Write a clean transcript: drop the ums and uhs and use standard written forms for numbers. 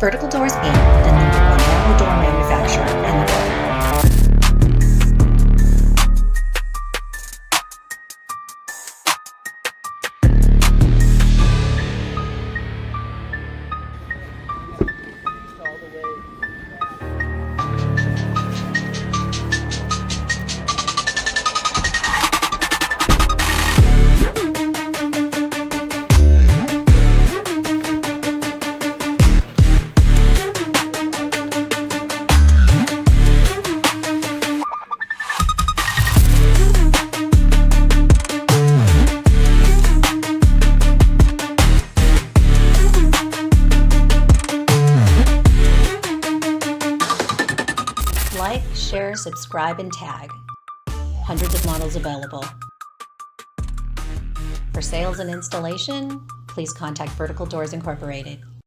Vertical Doors Inc., the #1 Lambo door manufacturer in the world. Like, share, subscribe, and tag. Hundreds of models available. For sales and installation, please contact Vertical Doors Incorporated.